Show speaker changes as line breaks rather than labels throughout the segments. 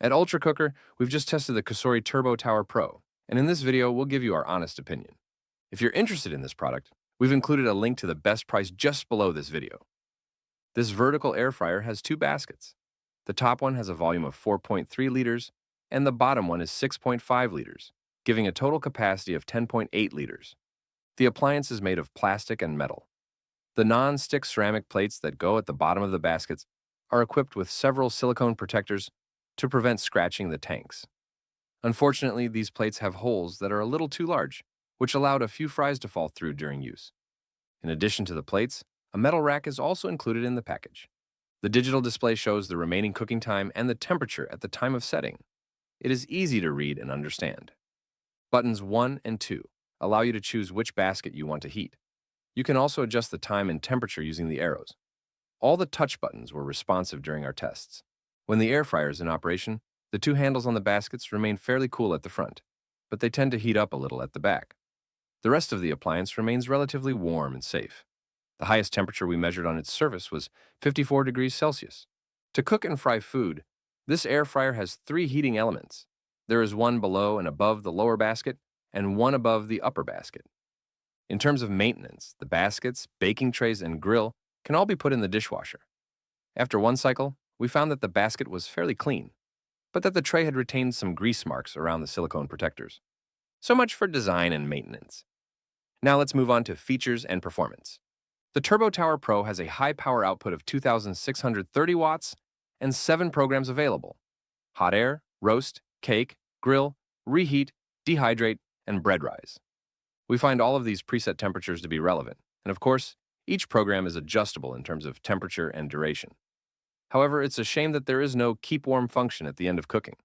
At Ultra Cooker, we've just tested the Cosori Turbo Tower Pro, and in this video, we'll give you our honest opinion. If you're interested in this product, we've included a link to the best price just below this video. This vertical air fryer has two baskets. The top one has a volume of 4.3 liters, and the bottom one is 6.5 liters, giving a total capacity of 10.8 liters. The appliance is made of plastic and metal. The non-stick ceramic plates that go at the bottom of the baskets are equipped with several silicone protectors to prevent scratching the tanks. Unfortunately, these plates have holes that are a little too large, which allowed a few fries to fall through during use. In addition to the plates, a metal rack is also included in the package. The digital display shows the remaining cooking time and the temperature at the time of setting. It is easy to read and understand. Buttons 1 and 2 allow you to choose which basket you want to heat. You can also adjust the time and temperature using the arrows. All the touch buttons were responsive during our tests. When the air fryer is in operation, the two handles on the baskets remain fairly cool at the front, but they tend to heat up a little at the back. The rest of the appliance remains relatively warm and safe. The highest temperature we measured on its surface was 54 degrees Celsius. To cook and fry food, this air fryer has three heating elements. There is one below and above the lower basket, and one above the upper basket. In terms of maintenance, the baskets, baking trays, and grill can all be put in the dishwasher. After one cycle, we found that the basket was fairly clean, but that the tray had retained some grease marks around the silicone protectors. So much for design and maintenance. Now let's move on to features and performance. The Turbo Tower Pro has a high power output of 2,630 watts and 7 programs available: hot air, roast, cake, grill, reheat, dehydrate, and bread rise. We find all of these preset temperatures to be relevant, and of course, each program is adjustable in terms of temperature and duration. However, it's a shame that there is no keep warm function at the end of cooking.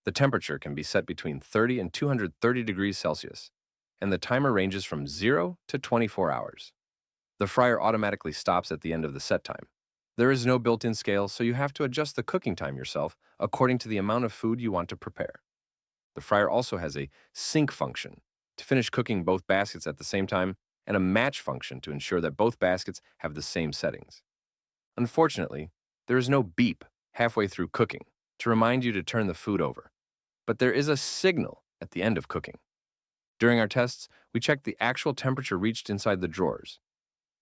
The temperature can be set between 30 and 230 degrees Celsius, and the timer ranges from 0 to 24 hours. The fryer automatically stops at the end of the set time. There is no built-in scale, so you have to adjust the cooking time yourself according to the amount of food you want to prepare. The fryer also has a sync function to finish cooking both baskets at the same time, and a match function to ensure that both baskets have the same settings. Unfortunately, there is no beep halfway through cooking to remind you to turn the food over, but there is a signal at the end of cooking. During our tests, we checked the actual temperature reached inside the drawers.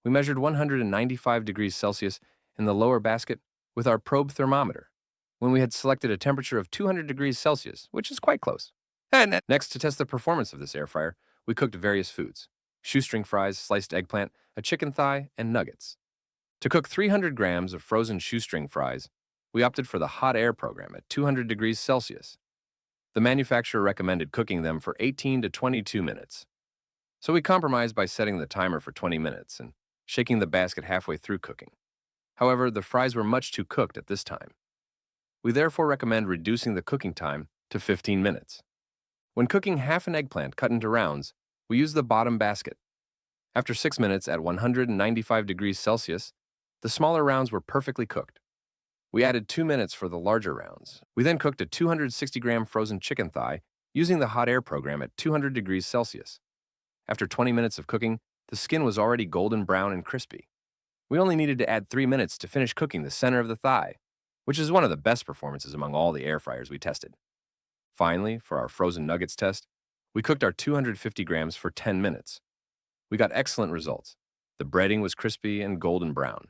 We measured 195 degrees Celsius in the lower basket with our probe thermometer, when we had selected a temperature of 200 degrees Celsius, which is quite close. And next, to test the performance of this air fryer, we cooked various foods: shoestring fries, sliced eggplant, a chicken thigh, and nuggets. To cook 300 grams of frozen shoestring fries, we opted for the hot air program at 200 degrees Celsius. The manufacturer recommended cooking them for 18 to 22 minutes. So we compromised by setting the timer for 20 minutes and shaking the basket halfway through cooking. However, the fries were much too cooked at this time. We therefore recommend reducing the cooking time to 15 minutes. When cooking half an eggplant cut into rounds, we use the bottom basket. After 6 minutes at 195 degrees Celsius, the smaller rounds were perfectly cooked. We added 2 minutes for the larger rounds. We then cooked a 260-gram frozen chicken thigh using the hot air program at 200 degrees Celsius. After 20 minutes of cooking, the skin was already golden brown and crispy. We only needed to add 3 minutes to finish cooking the center of the thigh, which is one of the best performances among all the air fryers we tested. Finally, for our frozen nuggets test, we cooked our 250 grams for 10 minutes. We got excellent results. The breading was crispy and golden brown.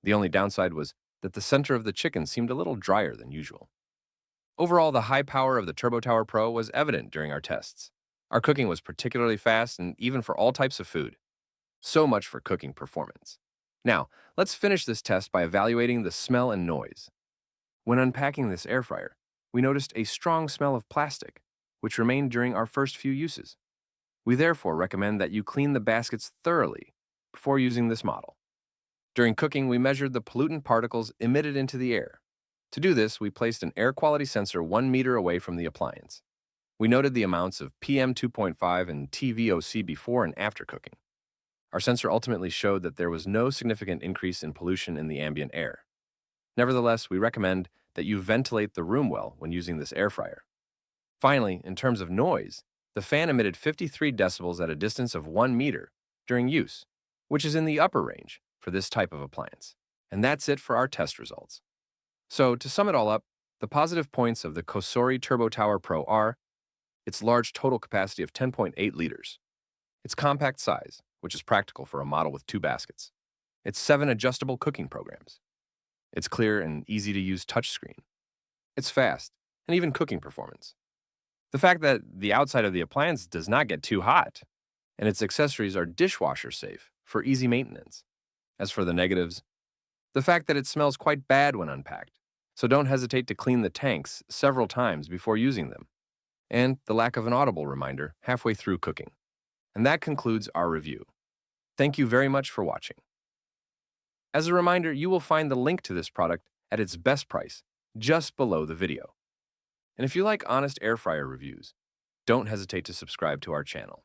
The only downside was that the center of the chicken seemed a little drier than usual. Overall, the high power of the Turbo Tower Pro was evident during our tests. Our cooking was particularly fast, and even for all types of food. So much for cooking performance. Now, let's finish this test by evaluating the smell and noise. When unpacking this air fryer, we noticed a strong smell of plastic, which remained during our first few uses. We therefore recommend that you clean the baskets thoroughly before using this model. During cooking, we measured the pollutant particles emitted into the air. To do this, we placed an air quality sensor 1 meter away from the appliance. We noted the amounts of PM 2.5 and TVOC before and after cooking. Our sensor ultimately showed that there was no significant increase in pollution in the ambient air. Nevertheless, we recommend that you ventilate the room well when using this air fryer. Finally, in terms of noise, the fan emitted 53 decibels at a distance of 1 meter during use, which is in the upper range for this type of appliance. And that's it for our test results. So, to sum it all up, The positive points of the Cosori Turbo Tower Pro are its large total capacity of 10.8 liters, its compact size, which is practical for a model with 2 baskets, its 7 adjustable cooking programs, its clear and easy-to-use touchscreen, its fast and even cooking performance, the fact that the outside of the appliance does not get too hot, and its accessories are dishwasher safe for easy maintenance. As for the negatives, the fact that it smells quite bad when unpacked, so don't hesitate to clean the tanks several times before using them, and the lack of an audible reminder halfway through cooking. And that concludes our review. Thank you very much for watching. As a reminder, you will find the link to this product at its best price just below the video. And if you like honest air fryer reviews, don't hesitate to subscribe to our channel.